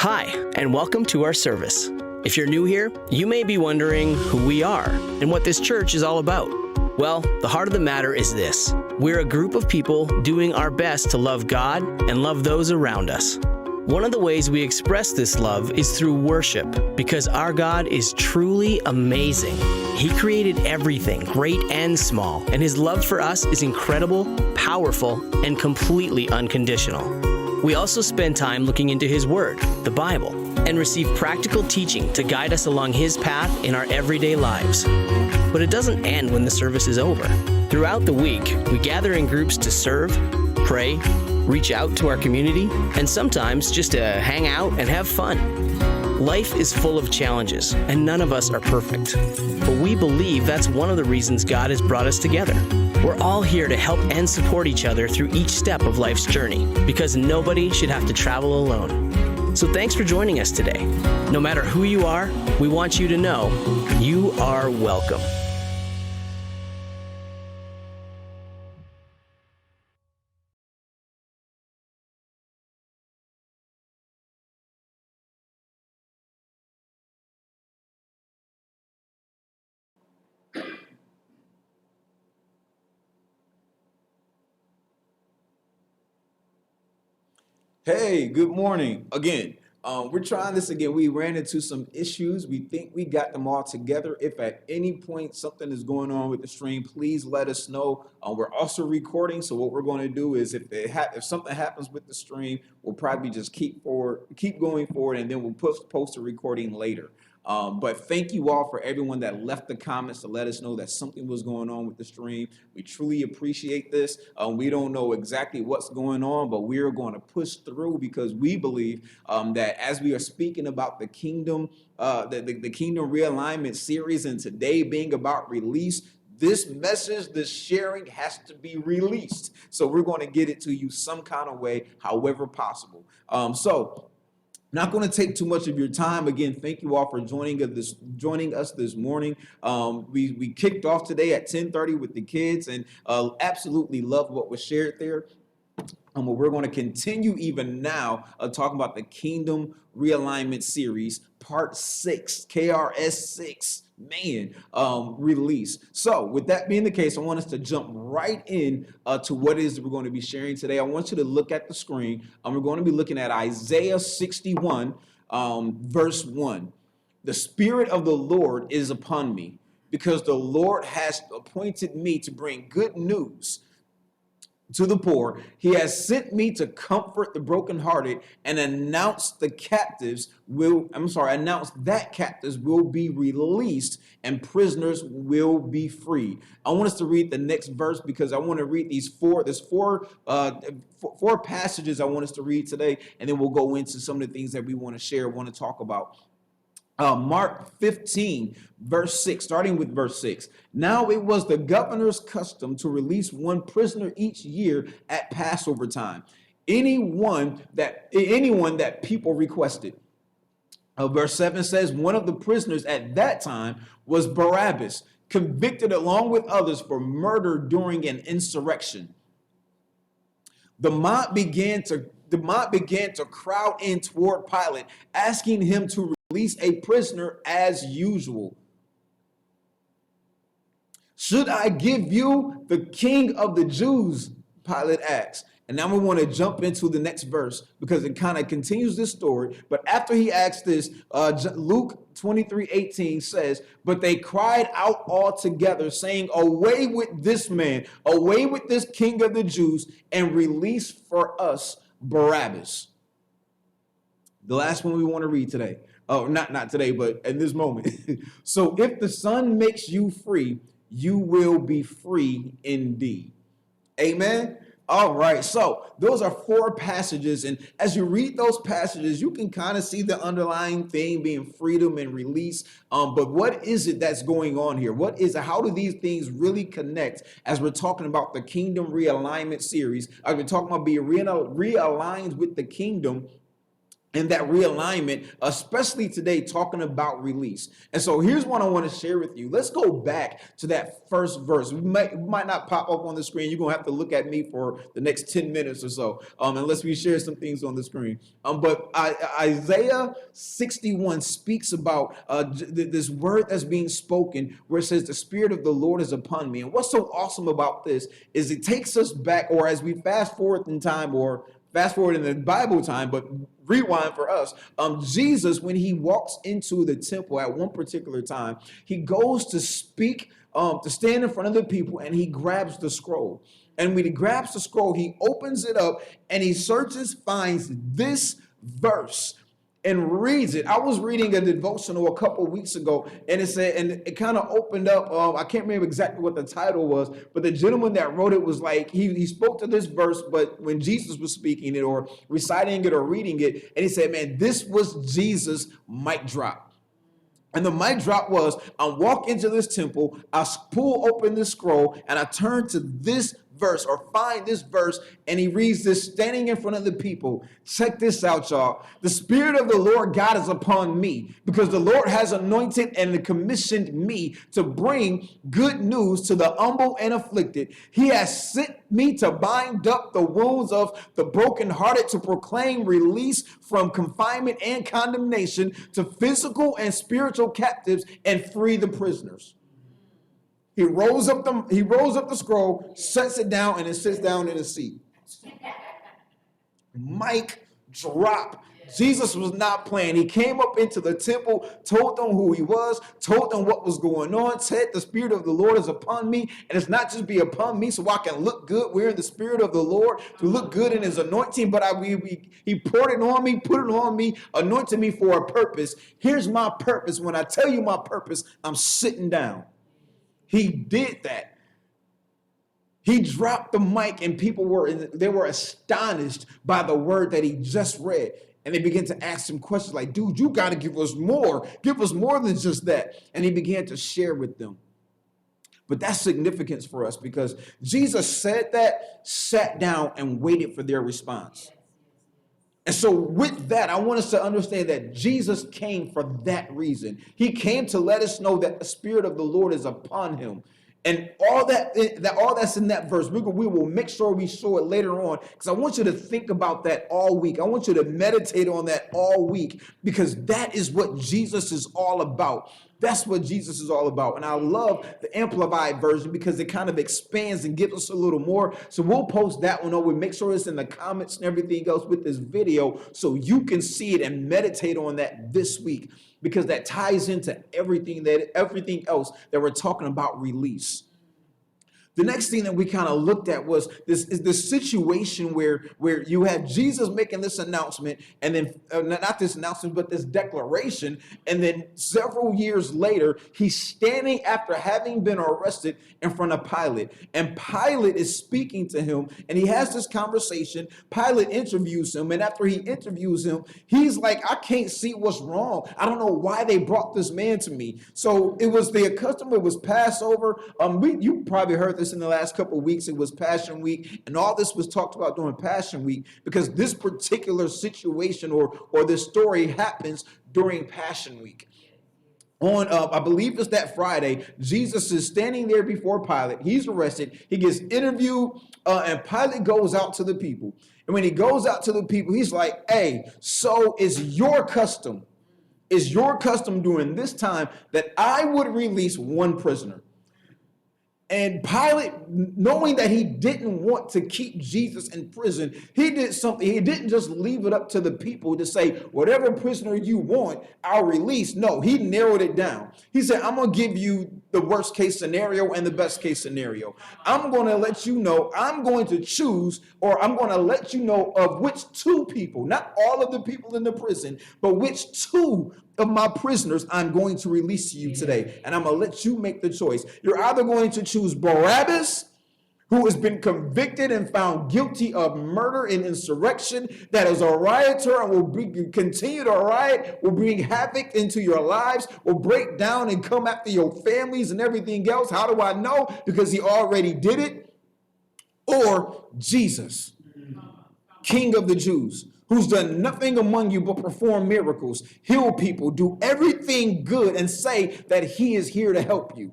Hi, and welcome to our service. If you're new here, you may be wondering who we are and what this church is all about. Well, the heart of the matter is this. We're a group of people doing our best to love God and love those around us. One of the ways we express this love is through worship, because our God is truly amazing. He created everything, great and small, and His love for us is incredible, powerful, and completely unconditional. We also spend time looking into His Word, the Bible, and receive practical teaching to guide us along His path in our everyday lives. But it doesn't end when the service is over. Throughout the week, we gather in groups to serve, pray, reach out to our community, and sometimes just to hang out and have fun. Life is full of challenges, and none of us are perfect. But we believe that's one of the reasons God has brought us together. We're all here to help and support each other through each step of life's journey, because nobody should have to travel alone. So thanks for joining us today. No matter who you are, we want you to know you are welcome. Hey, good morning again. We're trying this again. We ran into some issues. We think we got them all together. If at any point something is going on with the stream, please let us know. We're also recording, so what we're going to do is if something happens with the stream, we'll probably just keep going forward, and then we'll post a recording later. But thank you all for everyone that left the comments to let us know that something was going on with the stream. We truly appreciate this. We don't know exactly what's going on, but we're going to push through because we believe that as we are speaking about the kingdom, the kingdom realignment series, and today being about release, this message, this sharing has to be released. So we're going to get it to you some kind of way, however possible. Not going to take too much of your time. Again, thank you all for joining us this morning. We kicked off today at 10:30 with the kids, and absolutely love what was shared there. We're going to continue even now talking about the Kingdom Realignment Series, Part 6, KRS 6, release. So with that being the case, I want us to jump right in to what it is that we're going to be sharing today. I want you to look at the screen. We're going to be looking at Isaiah 61, verse 1. The Spirit of the Lord is upon me, because the Lord has appointed me to bring good news to the poor. He has sent me to comfort the brokenhearted and announce that captives will be released and prisoners will be freed. I want us to read the next verse because I want to read there's four passages I want us to read today, and then we'll go into some of the things that we want to share, want to talk about. Mark 15, verse 6, starting with verse 6. Now it was the governor's custom to release one prisoner each year at Passover time, anyone that people requested. Verse 7 says, one of the prisoners at that time was Barabbas, convicted along with others for murder during an insurrection. The mob began to crowd in toward Pilate, asking him to release a prisoner as usual. Should I give you the king of the Jews? Pilate asked. And now we want to jump into the next verse because it kind of continues this story. But after he asked this, Luke 23:18 says, but they cried out all together, saying, away with this man, away with this king of the Jews, and release for us Barabbas. The last one we want to read today. Oh, not today, but in this moment. So if the Son makes you free, you will be free indeed. Amen. All right, so those are four passages, and as you read those passages, you can kind of see the underlying theme being freedom and release. But what is it that's going on here? How do these things really connect as we're talking about the Kingdom Realignment series? As we're talking about being realigned with the kingdom. and that realignment, especially today, talking about release. And so here's what I want to share with you. Let's go back to that first verse. We might not pop up on the screen. You're going to have to look at me for the next 10 minutes or so, unless we share some things on the screen. But Isaiah 61 speaks about this word that's being spoken where it says, the Spirit of the Lord is upon me. And what's so awesome about this is it takes us back, or as we fast forward in time, or fast forward in the Bible time, but rewind for us. Jesus, when he walks into the temple at one particular time, he goes to speak, to stand in front of the people, and he grabs the scroll. And when he grabs the scroll, he opens it up and he searches, finds this verse and reads it. I was reading a devotional a couple of weeks ago, and it said, and it kind of opened up. I can't remember exactly what the title was, but the gentleman that wrote it was like, he spoke to this verse, but when Jesus was speaking it or reciting it or reading it, and he said, man, this was Jesus' mic drop. And the mic drop was, I walk into this temple, I pull open this scroll, and I turn to this verse or find this verse, and he reads this standing in front of the people. Check this out, y'all. The Spirit of the Lord God is upon me, because the Lord has anointed and commissioned me to bring good news to the humble and afflicted. He has sent me to bind up the wounds of the brokenhearted, to proclaim release from confinement and condemnation to physical and spiritual captives, and free the prisoners. He rolls up the scroll, sets it down, and it sits down in a seat. Mic drop. Jesus was not playing. He came up into the temple, told them who he was, told them what was going on, said the Spirit of the Lord is upon me. And it's not just be upon me so I can look good wearing the Spirit of the Lord, to look good in his anointing, but he poured it on me, put it on me, anointed me for a purpose. Here's my purpose. When I tell you my purpose, I'm sitting down. He did that. He dropped the mic, and people were astonished by the word that he just read. And they began to ask him questions like, dude, you got to give us more. Give us more than just that. And he began to share with them. But that's significance for us, because Jesus said that, sat down, and waited for their response. And so with that, I want us to understand that Jesus came for that reason. He came to let us know that the Spirit of the Lord is upon him. And all that's in that verse, we will make sure we show it later on, because I want you to think about that all week. I want you to meditate on that all week, because that is what Jesus is all about. That's what Jesus is all about. And I love the Amplified version because it kind of expands and gives us a little more. So we'll post that one over. Make sure it's in the comments and everything else with this video so you can see it and meditate on that this week, because that ties into everything else that we're talking about release. The next thing that we kind of looked at was this situation where you had Jesus making this announcement, and then not this announcement, but this declaration. And then several years later, he's standing after having been arrested in front of Pilate. And Pilate is speaking to him, and he has this conversation. Pilate interviews him, and after he interviews him, he's like, I can't see what's wrong. I don't know why they brought this man to me. So it was it was Passover. You probably heard this in the last couple of weeks. It was Passion Week, and all this was talked about during Passion Week, because this particular situation or this story happens during Passion Week. On, I believe it's that Friday, Jesus is standing there before Pilate. He's arrested. He gets interviewed, and Pilate goes out to the people. And when he goes out to the people, he's like, hey, so is your custom during this time that I would release one prisoner? And Pilate, knowing that he didn't want to keep Jesus in prison, he did something. He didn't just leave it up to the people to say, whatever prisoner you want, I'll release. No, he narrowed it down. He said, I'm going to give you the worst case scenario and the best case scenario. I'm going to let you know, I'm going to choose, or I'm going to let you know of which two people, not all of the people in the prison, but which two of my prisoners I'm going to release to you today. And I'm going to let you make the choice. You're either going to choose Barabbas, who has been convicted and found guilty of murder and insurrection, that is a rioter and will continue to riot, will bring havoc into your lives, will break down and come after your families and everything else. How do I know? Because he already did it. Or Jesus. King of the Jews, who's done nothing among you but perform miracles, heal people, do everything good, and say that he is here to help you,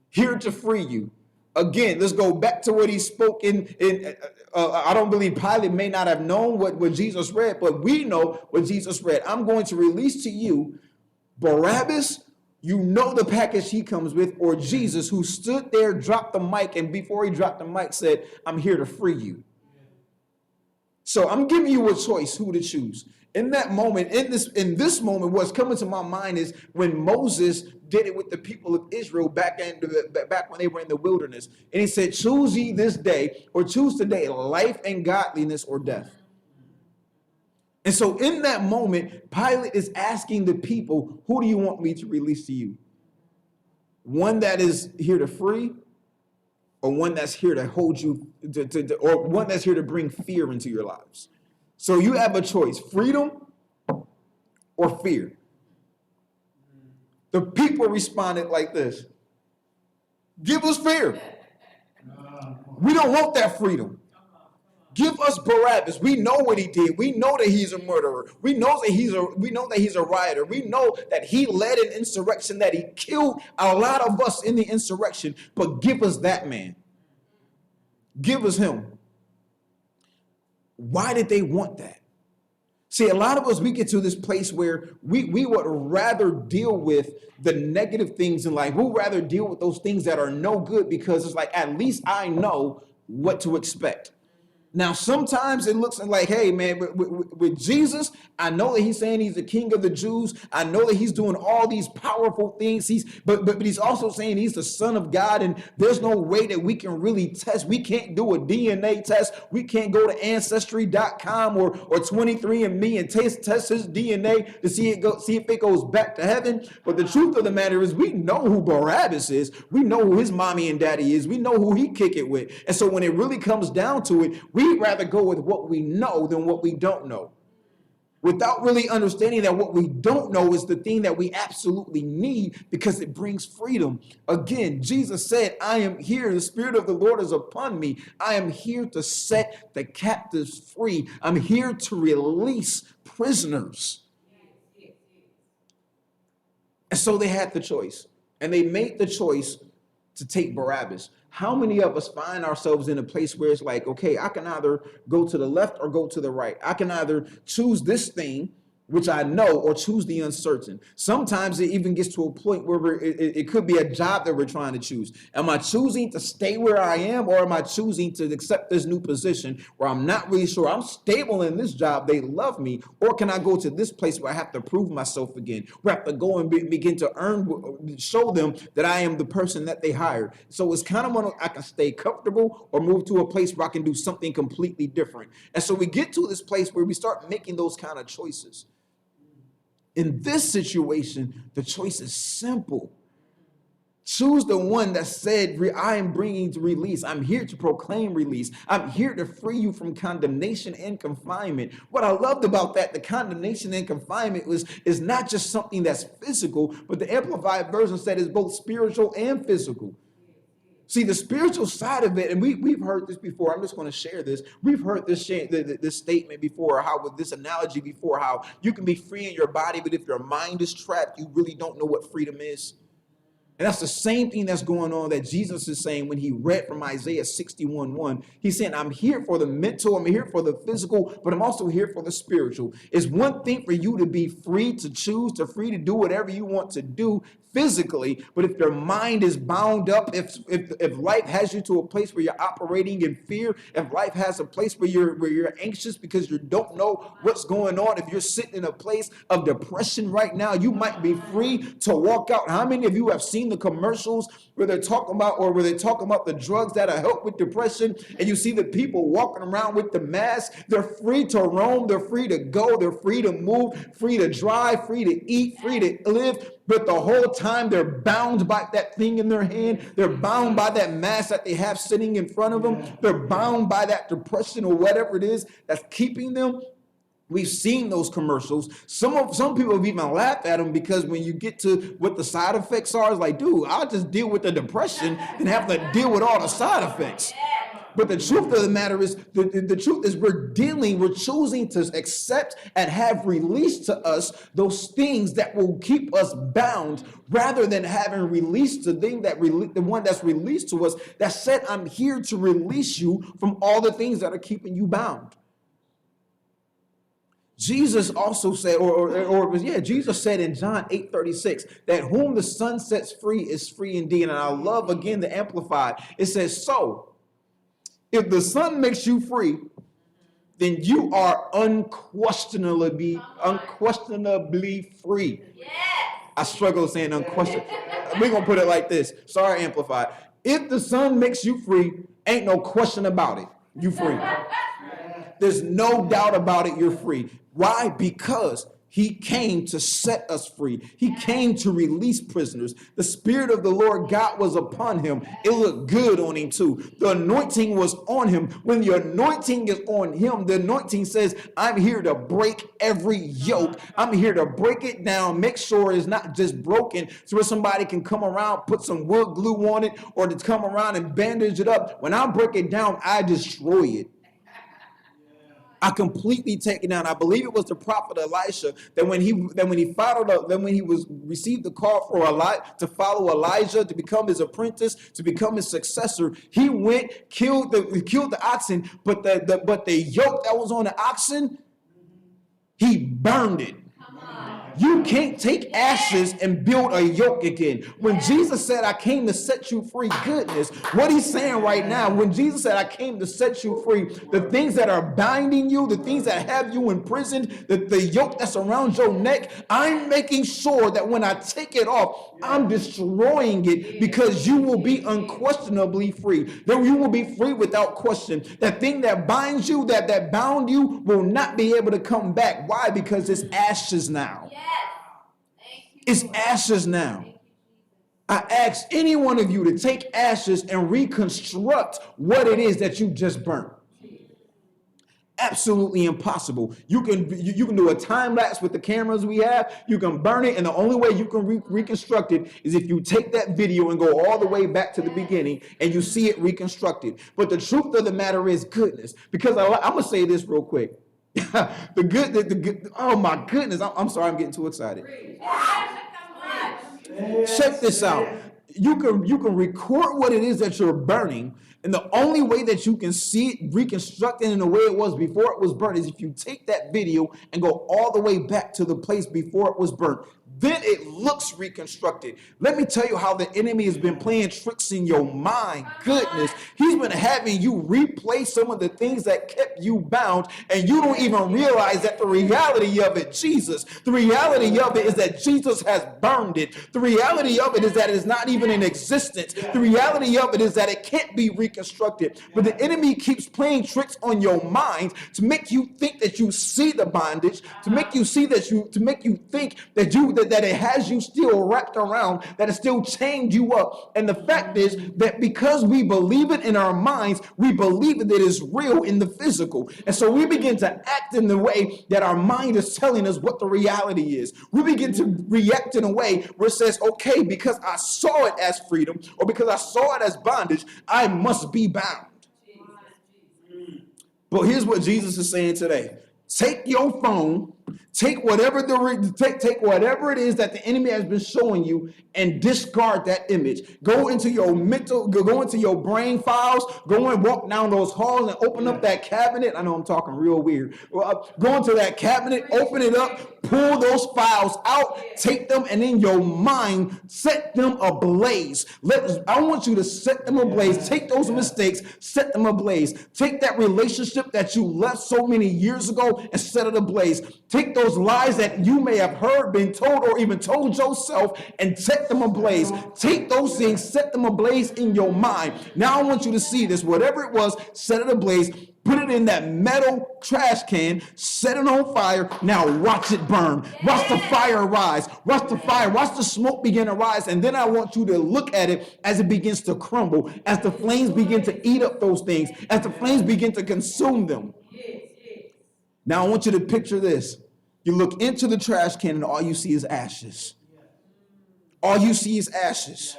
here to free you. Again, let's go back to what he spoke in I don't believe Pilate may not have known what Jesus read, but we know what Jesus read. I'm going to release to you Barabbas, you know the package he comes with, or Jesus, who stood there, dropped the mic, and before he dropped the mic said, I'm here to free you. So I'm giving you a choice who to choose. In that moment, in this moment, what's coming to my mind is when Moses did it with the people of Israel back when they were in the wilderness. And he said, choose ye this day, or choose today, life and godliness or death. And so in that moment, Pilate is asking the people, who do you want me to release to you? One that is here to free, or one that's here to hold you, or one that's here to bring fear into your lives? So you have a choice, freedom or fear. The people responded like this: give us fear. We don't want that freedom. Give us Barabbas. We know what he did. We know that he's a murderer. We know that he's a rioter. We know that he led an insurrection, that he killed a lot of us in the insurrection. But give us that man. Give us him. Why did they want that? See, a lot of us, we get to this place where we would rather deal with the negative things in life. We'd rather deal with those things that are no good, because it's like, at least I know what to expect. Now, sometimes it looks like, hey, man, with Jesus, I know that he's saying he's the King of the Jews. I know that he's doing all these powerful things. But he's also saying he's the Son of God, and there's no way that we can really test. We can't do a DNA test. We can't go to Ancestry.com or 23andMe and test his DNA to see if it goes back to heaven. But the truth of the matter is, we know who Barabbas is. We know who his mommy and daddy is. We know who he kick it with. And so when it really comes down to it, we'd rather go with what we know than what we don't know, without really understanding that what we don't know is the thing that we absolutely need, because it brings freedom. Again, Jesus said, I am here. The Spirit of the Lord is upon me. I am here to set the captives free. I'm here to release prisoners. And so they had the choice, and they made the choice to take Barabbas. How many of us find ourselves in a place where it's like, okay, I can either go to the left or go to the right. I can either choose this thing, which I know, or choose the uncertain. Sometimes it even gets to a point where it could be a job that we're trying to choose. Am I choosing to stay where I am, or am I choosing to accept this new position where I'm not really sure I'm stable in this job, they love me, or can I go to this place where I have to prove myself again, where I have to go and begin to show them that I am the person that they hired? So it's kind of when I can stay comfortable or move to a place where I can do something completely different. And so we get to this place where we start making those kind of choices. In this situation, the choice is simple. Choose the one that said, I am bringing to release. I'm here to proclaim release. I'm here to free you from condemnation and confinement. What I loved about that, the condemnation and confinement, is not just something that's physical, but the Amplified Version said it's both spiritual and physical. See, the spiritual side of it, and we've heard this before. I'm just going to share this. We've heard this statement before, how with this analogy before, how you can be free in your body, but if your mind is trapped, you really don't know what freedom is. And that's the same thing that's going on that Jesus is saying when he read from Isaiah 61:1. He's saying, I'm here for the mental, I'm here for the physical, but I'm also here for the spiritual. It's one thing for you to be free to choose, free to do whatever you want to do physically, but if your mind is bound up, if life has you to a place where you're operating in fear, if life has a place where you're anxious because you don't know what's going on, if you're sitting in a place of depression right now, you might be free to walk out. How many of you have seen the commercials where they're talking about the drugs that help with depression, and you see the people walking around with the mask? They're free to roam, they're free to go, they're free to move, free to drive, free to eat, free to live. But the whole time they're bound by that thing in their hand. They're bound by that mask that they have sitting in front of them. They're bound by that depression or whatever it is that's keeping them. We've seen those commercials. Some people have even laughed at them, because when you get to what the side effects are, it's like, dude, I'll just deal with the depression and have to deal with all the side effects. But the truth of the matter is, the truth is we're choosing to accept and have released to us those things that will keep us bound, rather than having released the one that's released to us, that said, I'm here to release you from all the things that are keeping you bound. Jesus also said, Jesus said in John 8:36, that whom the Son sets free is free indeed. And I love, again, the Amplified. It says, so if the Son makes you free, then you are unquestionably free. Yes. I struggle saying unquestionably. We're going to put it like this. Sorry, Amplified. If the Son makes you free, ain't no question about it. You free. There's no doubt about it. You're free. Why? Because he came to set us free. He came to release prisoners. The Spirit of the Lord God was upon him. It looked good on him too. The anointing was on him. When the anointing is on him, the anointing says, I'm here to break every yoke. I'm here to break it down, make sure it's not just broken, so where somebody can come around, put some wood glue on it, or to come around and bandage it up. When I break it down, I destroy it. I completely take it down. I believe it was the prophet Elisha that when he received the call to follow Elijah, to become his apprentice, to become his successor, he went, killed the oxen, but the yoke that was on the oxen, he burned it. You can't take ashes and build a yoke again. When Jesus said, I came to set you free, goodness, what he's saying right now, when Jesus said, I came to set you free, the things that are binding you, the things that have you imprisoned, the yoke that's around your neck, I'm making sure that when I take it off, I'm destroying it, because you will be unquestionably free. Then you will be free without question. That thing that binds you, that bound you, will not be able to come back. Why? Because it's ashes now. It's ashes now. I ask any one of you to take ashes and reconstruct what it is that you just burnt. Absolutely impossible. You can do a time lapse with the cameras we have. You can burn it, and the only way you can reconstruct it is if you take that video and go all the way back to the beginning and you see it reconstructed. But the truth of the matter is, goodness, because I'm gonna say this real quick. Oh my goodness! I'm sorry, I'm getting too excited. Check this out. You can record what it is that you're burning, and the only way that you can see it reconstructed in the way it was before it was burnt is if you take that video and go all the way back to the place before it was burnt. Then it looks reconstructed. Let me tell you how the enemy has been playing tricks in your mind. Goodness, he's been having you replay some of the things that kept you bound, and you don't even realize that the reality of it, the reality of it is that Jesus has burned it. The reality of it is that it's not even in existence. The reality of it is that it can't be reconstructed. But the enemy keeps playing tricks on your mind to make you think that you see the bondage, to make you think that it has you still wrapped around, that it still chained you up. And the fact is that because we believe it in our minds, we believe that it is real in the physical. And so we begin to act in the way that our mind is telling us what the reality is. We begin to react in a way where it says, okay, because I saw it as freedom, or because I saw it as bondage, I must be bound. But here's what Jesus is saying today. Take your phone, take whatever it is that the enemy has been showing you, and discard that image. Go into your brain files, go and walk down those halls and open up that cabinet. I know I'm talking real weird. Go into that cabinet, open it up, pull those files out, take them, and in your mind, set them ablaze. I want you to set them ablaze. Take those mistakes, set them ablaze. Take that relationship that you left so many years ago and set it ablaze. Take those lies that you may have heard, been told, or even told yourself, and set them ablaze. Take those things, set them ablaze in your mind. Now I want you to see this. Whatever it was, set it ablaze. Put it in that metal trash can, set it on fire. Now watch it burn. Watch the fire rise. Watch the fire. Watch the smoke begin to rise. And then I want you to look at it as it begins to crumble, as the flames begin to eat up those things, as the flames begin to consume them. Now I want you to picture this. You look into the trash can and all you see is ashes. All you see is ashes.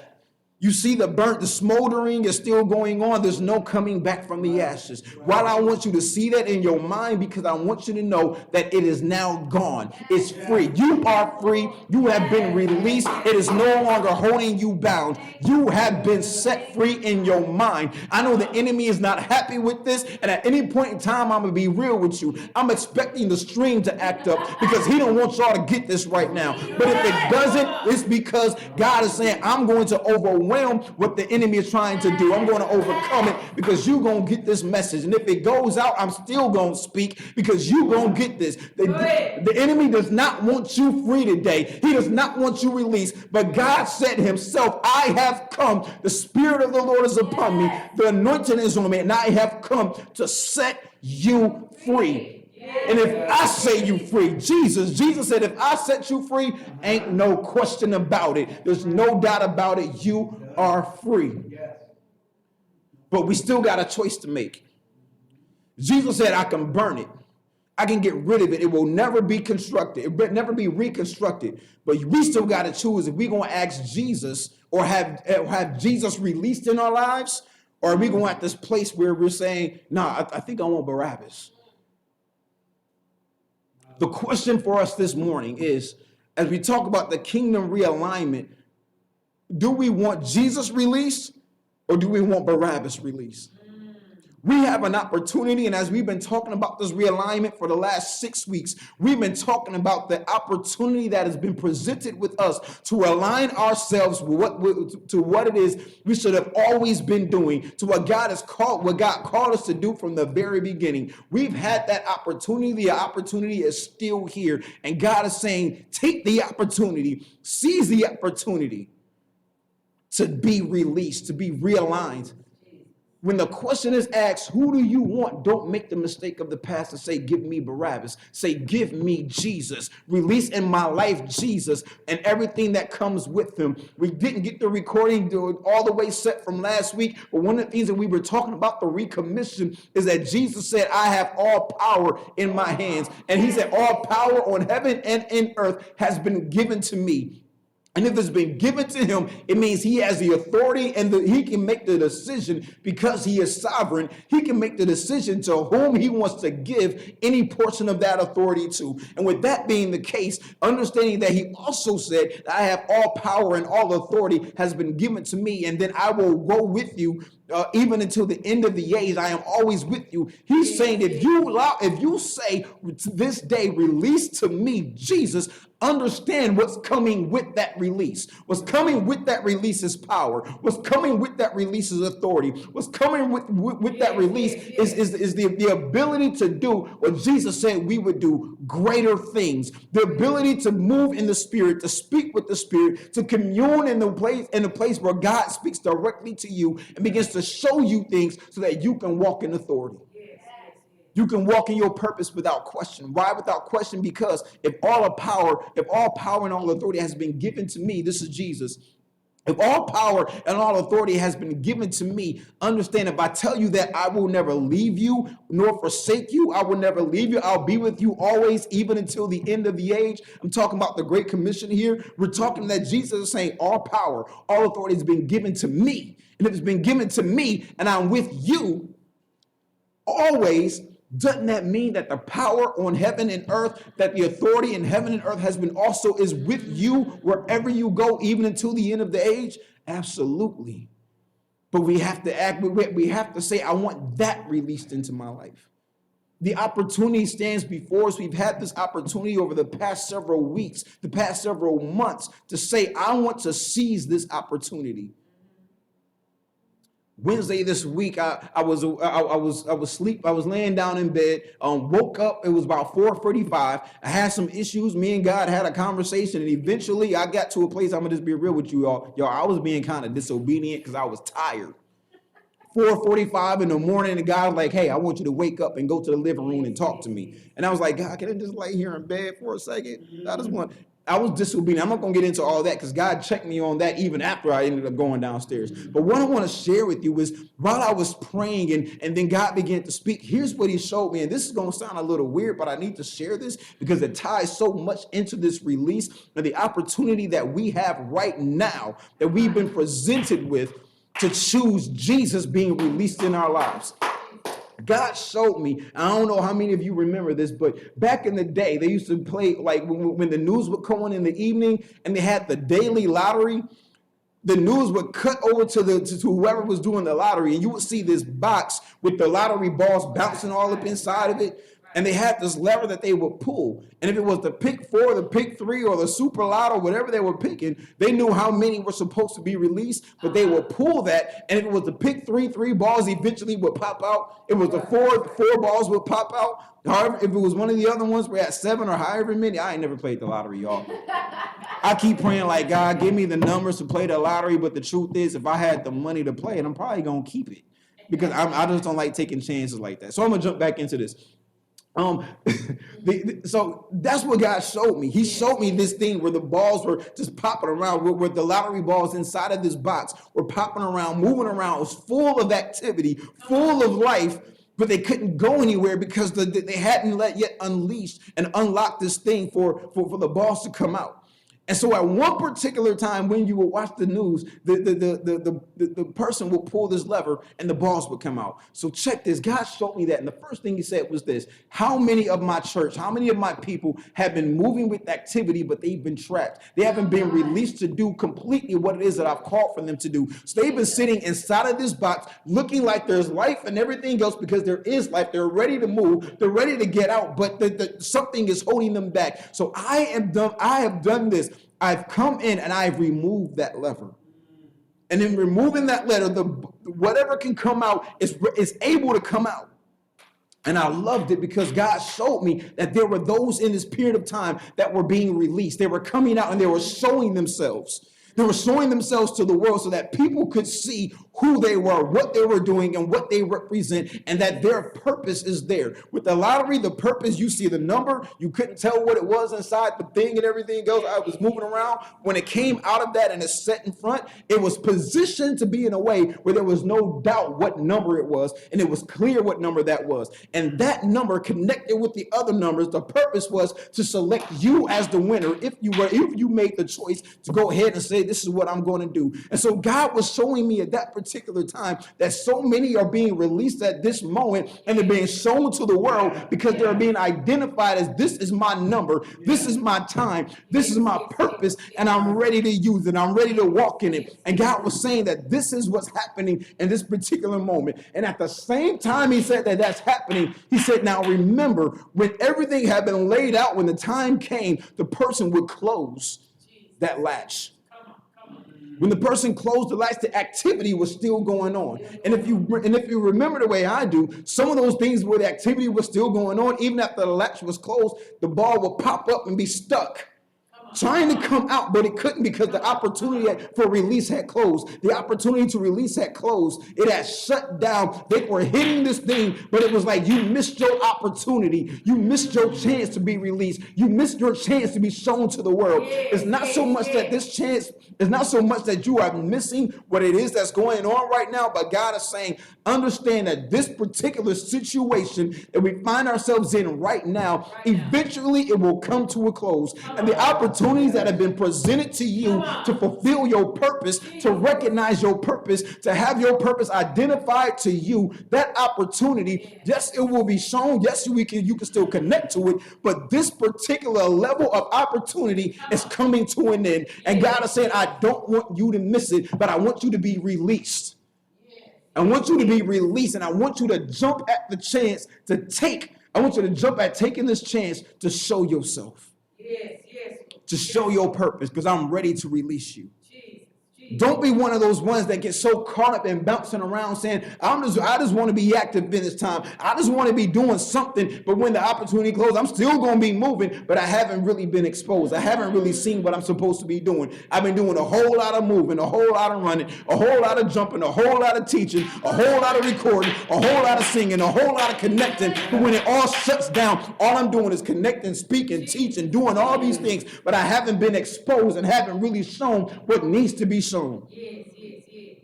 You see the smoldering is still going on. There's no coming back from the ashes. Why do I want you to see that in your mind? Because I want you to know that it is now gone. It's free. You are free. You have been released. It is no longer holding you bound. You have been set free in your mind. I know the enemy is not happy with this. And at any point in time, I'm going to be real with you. I'm expecting the stream to act up because he don't want y'all to get this right now. But if it doesn't, it's because God is saying, I'm going to overwhelm what the enemy is trying to do. I'm going to overcome it because you're going to get this message. And if it goes out, I'm still going to speak because you're going to get this. The enemy does not want you free today. He does not want you released. But God said himself, I have come. The Spirit of the Lord is upon me. The anointing is on me. And I have come to set you free. And if I say you free, Jesus said, if I set you free, ain't no question about it. There's no doubt about it. You are free. But we still got a choice to make. Jesus said, I can burn it. I can get rid of it. It will never be constructed. It will never be reconstructed. But we still got to choose if we're going to ask Jesus or have Jesus released in our lives, or are we going at this place where we're saying, nah, I think I want Barabbas. The question for us this morning is, as we talk about the kingdom realignment, do we want Jesus released or do we want Barabbas released? We have an opportunity, and as we've been talking about this realignment for the last 6 weeks, we've been talking about the opportunity that has been presented with us to align ourselves to what it is we should have always been doing, to what God called us to do from the very beginning. We've had that opportunity. The opportunity is still here, and God is saying, take the opportunity, seize the opportunity to be released, to be realigned. When the question is asked, who do you want? Don't make the mistake of the past and say, give me Barabbas. Say, give me Jesus. Release in my life Jesus and everything that comes with him. We didn't get the recording all the way set from last week, but one of the things that we were talking about, the recommission, is that Jesus said, I have all power in my hands. And he said, all power on heaven and in earth has been given to me. And if it's been given to him, it means he has the authority and he can make the decision because he is sovereign. He can make the decision to whom he wants to give any portion of that authority to. And with that being the case, understanding that he also said, I have all power and all authority has been given to me, and then I will go with you even until the end of the age. I am always with you. He's saying, if you say this day, release to me Jesus, understand what's coming with that release. What's coming with that release is power. What's coming with that release is authority. What's coming with that release is the ability to do what Jesus said we would do, greater things. The ability to move in the Spirit, to speak with the Spirit, to commune in the place where God speaks directly to you and begins to show you things so that you can walk in authority. You can walk in your purpose without question. Why without question? Because if all power and all authority has been given to me, this is Jesus. If all power and all authority has been given to me, understand, if I tell you that I will never leave you nor forsake you, I will never leave you. I'll be with you always, even until the end of the age. I'm talking about the Great Commission here. We're talking that Jesus is saying all power, all authority has been given to me. And if it's been given to me and I'm with you always, doesn't that mean that the power on heaven and earth, that the authority in heaven and earth has been also is with you wherever you go, even until the end of the age? Absolutely. But we have to act, we have to say, I want that released into my life. The opportunity stands before us. We've had this opportunity over the past several weeks, the past several months, to say, I want to seize this opportunity. Wednesday this week, I was laying down in bed, woke up. It was about 4:45. I had some issues. Me and God had a conversation, and eventually I got to a place. I'm gonna just be real with you all. I was being kind of disobedient because I was tired. 4:45 in the morning, and God was like, hey, I want you to wake up and go to the living room and talk to me. And I was like, God, can I just lay here in bed for a second? I just want. I was disobedient. I'm not going to get into all that because God checked me on that even after I ended up going downstairs. But what I want to share with you is while I was praying and then God began to speak, here's what he showed me. And this is going to sound a little weird, but I need to share this because it ties so much into this release and the opportunity that we have right now that we've been presented with to choose Jesus being released in our lives. God showed me, I don't know how many of you remember this, but back in the day, they used to play, like when the news would come on in the evening and they had the daily lottery, the news would cut over to whoever was doing the lottery, and you would see this box with the lottery balls bouncing all up inside of it. And they had this lever that they would pull. And if it was the pick 4, the pick 3, or the super lotto, whatever they were picking, they knew how many were supposed to be released, but they would pull that. And if it was the pick 3 balls eventually would pop out. It was the 4 balls would pop out. However, if it was one of the other ones, we're at 7 or however many. I ain't never played the lottery, y'all. I keep praying like, God, give me the numbers to play the lottery. But the truth is, if I had the money to play it, I'm probably going to keep it because I just don't like taking chances like that. So I'm going to jump back into this. So that's what God showed me. He showed me this thing where the balls were just popping around, where the lottery balls inside of this box were popping around, moving around. It was full of activity, full of life, but they couldn't go anywhere because they hadn't yet unleashed and unlocked this thing for the balls to come out. And so at one particular time when you would watch the news, the person would pull this lever and the balls would come out. So check this. God showed me that. And the first thing he said was this: how many of my church, how many of my people have been moving with activity, but they've been trapped? They haven't been released to do completely what it is that I've called for them to do. So they've been sitting inside of this box looking like there's life and everything else because there is life. They're ready to move. They're ready to get out, but something is holding them back. So I have done this. I've come in and I've removed that lever. And in removing that lever, whatever can come out is able to come out. And I loved it because God showed me that there were those in this period of time that were being released. They were coming out and they were showing themselves. They were showing themselves to the world so that people could see who they were, what they were doing, and what they represent, and that their purpose is there. With the lottery, the purpose, you see the number, you couldn't tell what it was inside the thing and everything else. I was moving around. When it came out of that and it's set in front, it was positioned to be in a way where there was no doubt what number it was, and it was clear what number that was. And that number connected with the other numbers, the purpose was to select you as the winner if you made the choice to go ahead and say, this is what I'm going to do. And so God was showing me at that particular time that so many are being released at this moment and they're being shown to the world because they're being identified as, this is my number, this is my time, this is my purpose, and I'm ready to use it. I'm ready to walk in it. And God was saying that this is what's happening in this particular moment. And at the same time he said that that's happening, he said, now remember, when everything had been laid out, when the time came, the person would close that latch. When the person closed the latch, the activity was still going on. And if you remember the way I do, some of those things where the activity was still going on, even after the latch was closed, the ball would pop up and be stuck, trying to come out, but it couldn't because the opportunity for release had closed. The opportunity to release had closed. It had shut down. They were hitting this thing, but it was like you missed your opportunity. You missed your chance to be released. You missed your chance to be shown to the world. It's not so much that this chance, it's not so much that you are missing what it is that's going on right now, but God is saying, understand that this particular situation that we find ourselves in right now, eventually it will come to a close. And the opportunities that have been presented to you to fulfill your purpose, to recognize your purpose, to have your purpose identified to you, that opportunity, yes, it will be shown. Yes, you can still connect to it, but this particular level of opportunity is coming to an end. And God is saying, I don't want you to miss it, but I want you to be released. I want you to be released, and I want you to jump at the chance to take. I want you to jump at taking this chance to show yourself. Yes. To show your purpose, because I'm ready to release you. Don't be one of those ones that get so caught up in bouncing around saying, I just want to be active in this time. I just want to be doing something. But when the opportunity closes, I'm still going to be moving, but I haven't really been exposed. I haven't really seen what I'm supposed to be doing. I've been doing a whole lot of moving, a whole lot of running, a whole lot of jumping, a whole lot of teaching, a whole lot of recording, a whole lot of singing, a whole lot of connecting. But when it all shuts down, all I'm doing is connecting, speaking, teaching, doing all these things, but I haven't been exposed and haven't really shown what needs to be shown. Yes, yes, yes.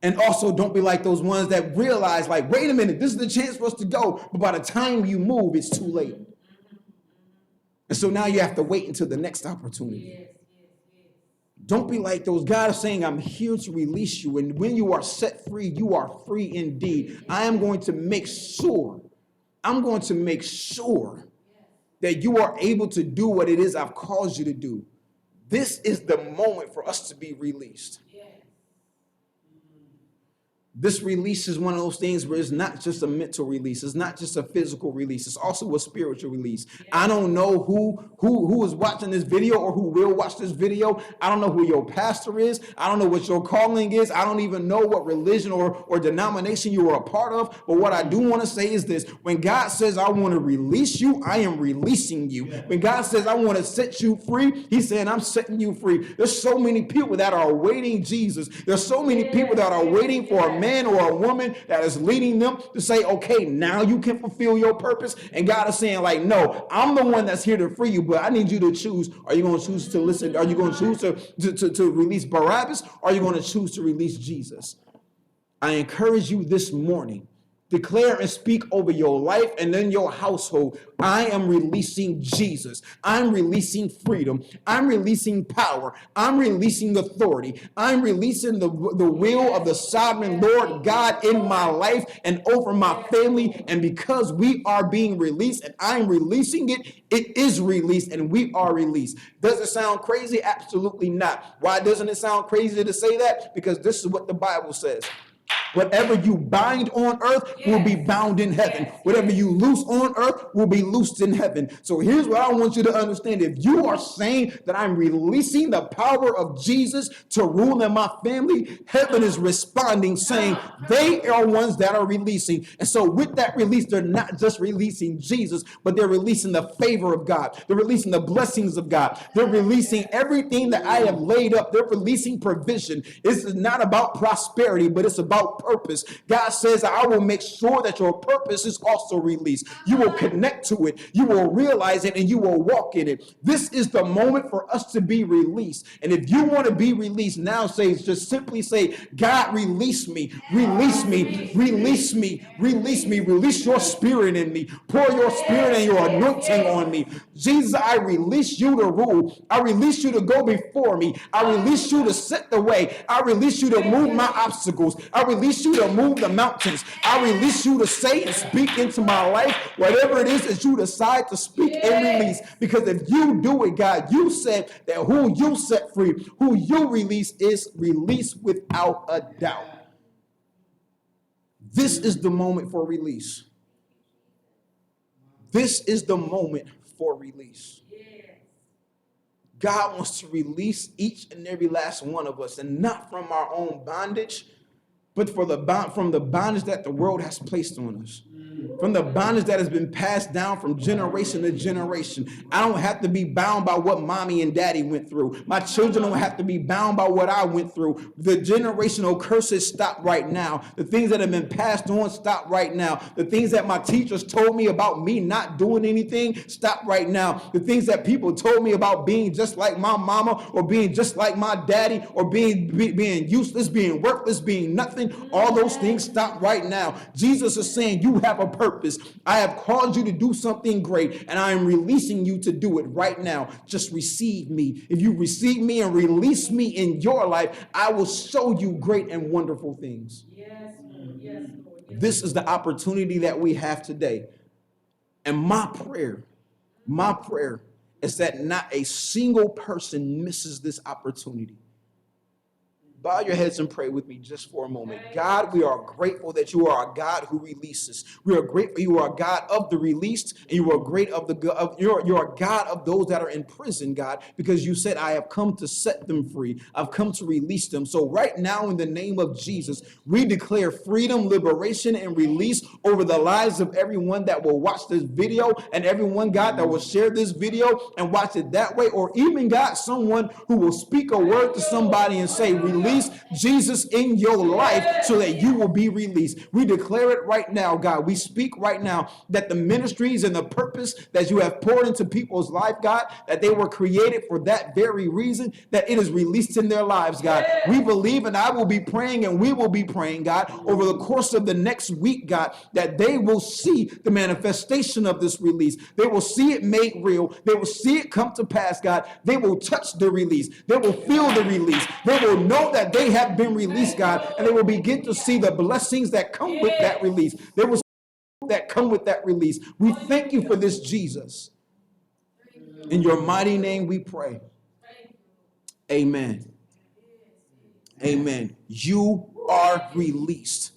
And also don't be like those ones that realize, like, wait a minute, this is the chance for us to go. But by the time you move, it's too late. And so now you have to wait until the next opportunity. Yes, yes, yes. Don't be like those. God is saying, I'm here to release you. And when you are set free, you are free indeed. I am going to make sure that you are able to do what it is I've called you to do. This is the moment for us to be released. This release is one of those things where it's not just a mental release. It's not just a physical release. It's also a spiritual release. I don't know who is watching this video or who will watch this video. I don't know who your pastor is. I don't know what your calling is. I don't even know what religion or denomination you are a part of. But what I do want to say is this. When God says, I want to release you, I am releasing you. When God says, I want to set you free, he's saying, I'm setting you free. There's so many people that are awaiting Jesus. There's so many people that are waiting for a man or a woman that is leading them to say, okay, now you can fulfill your purpose. And God is saying, like, no, I'm the one that's here to free you, but I need you to choose. Are you going to choose to listen? Are you going to choose to release Barabbas? Or are you going to choose to release Jesus? I encourage you this morning, declare and speak over your life and then your household. I am releasing Jesus. I'm releasing freedom. I'm releasing power. I'm releasing authority. I'm releasing the will of the sovereign Lord God in my life and over my family. And because we are being released and I'm releasing it, it is released and we are released. Does it sound crazy? Absolutely not. Why doesn't it sound crazy to say that? Because this is what the Bible says. Whatever you bind on earth will be bound in heaven. Whatever you loose on earth will be loosed in heaven. So here's what I want you to understand. If you are saying that I'm releasing the power of Jesus to rule in my family, heaven is responding saying they are ones that are releasing. And so with that release, they're not just releasing Jesus, but they're releasing the favor of God. They're releasing the blessings of God. They're releasing everything that I have laid up. They're releasing provision. This is not about prosperity, but it's about purpose. God says, I will make sure that your purpose is also released. You will connect to it. You will realize it and you will walk in it. This is the moment for us to be released. And if you want to be released now, just simply say, God, release me, release me, release me, release me, release your spirit in me. Pour your spirit and your anointing on me. Jesus, I release you to rule. I release you to go before me. I release you to set the way. I release you to move my obstacles. I release you to move the mountains. I release you to say and speak into my life, whatever it is that you decide to speak and release. Because if you do it, God, you said that who you set free, who you release is released without a doubt. This is the moment for release. This is the moment for release. God wants to release each and every last one of us, and not from our own bondage, but from the bondage that the world has placed on us. From the bondage that has been passed down from generation to generation. I don't have to be bound by what mommy and daddy went through. My children don't have to be bound by what I went through. The generational curses stop right now. The things that have been passed on stop right now. The things that my teachers told me about me not doing anything stop right now. The things that people told me about being just like my mama or being just like my daddy or being useless, being worthless, being nothing, all those things stop right now. Jesus is saying you have a purpose. I have called you to do something great, and I am releasing you to do it right now. Just receive me. If you receive me and release me in your life, I will show you great and wonderful things. Yes, Lord. Yes, Lord. Yes. This is the opportunity that we have today. And my prayer is that not a single person misses this opportunity. Bow your heads and pray with me just for a moment. God, we are grateful that you are a God who releases. We are grateful you are a God of the released, and you are great you're a God of those that are in prison, God, because you said, I have come to set them free. I've come to release them. So right now, in the name of Jesus, we declare freedom, liberation, and release over the lives of everyone that will watch this video, and everyone, God, that will share this video and watch it that way, or even, God, someone who will speak a word to somebody and say, release Jesus in your life so that you will be released. We declare it right now, God. We speak right now that the ministries and the purpose that you have poured into people's life, God, that they were created for that very reason, that it is released in their lives, God. We believe, and I will be praying, and we will be praying, God, over the course of the next week, God, that they will see the manifestation of this release. They will see it made real. They will see it come to pass, God. They will touch the release. They will feel the release. They will know that they have been released, God, and they will begin to see the blessings that come with that release. They will see that come with that release. We thank you for this, Jesus. In your mighty name we pray. Amen. Amen. You are released.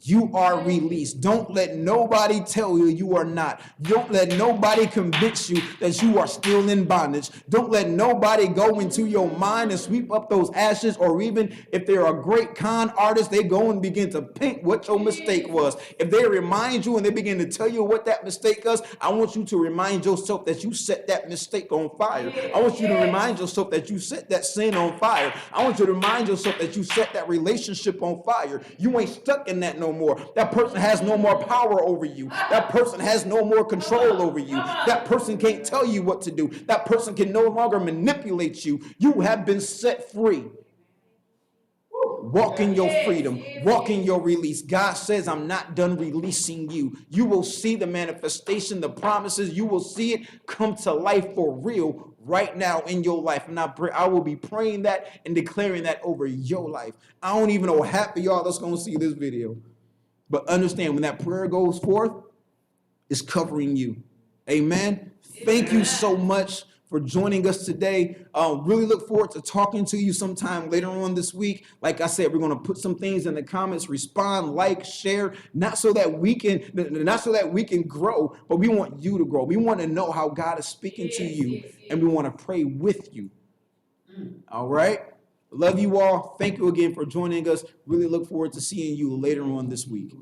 You are released. Don't let nobody tell you you are not. Don't let nobody convince you that you are still in bondage. Don't let nobody go into your mind and sweep up those ashes, or even if they're a great con artist, they go and begin to paint what your mistake was. If they remind you and they begin to tell you what that mistake was, I want you to remind yourself that you set that mistake on fire. I want you to remind yourself that you set that sin on fire. I want you to remind yourself that you set that relationship on fire. You ain't stuck in that no more. That person has no more power over you. That person has no more control over you. That person can't tell you what to do. That person can no longer manipulate you. You have been set free. Walk in your freedom. Walk in your release. God says, I'm not done releasing you. You will see the manifestation, the promises. You will see it come to life for real right now in your life. And I will be praying that and declaring that over your life. I don't even know half of y'all that's going to see this video. But understand, when that prayer goes forth, it's covering you. Amen. Thank you so much for joining us today. Really look forward to talking to you sometime later on this week. Like I said, we're going to put some things in the comments, respond, like, share, not so that we can grow, but we want you to grow. We want to know how God is speaking to you, and we want to pray with you. All right. Love you all. Thank you again for joining us. Really look forward to seeing you later on this week.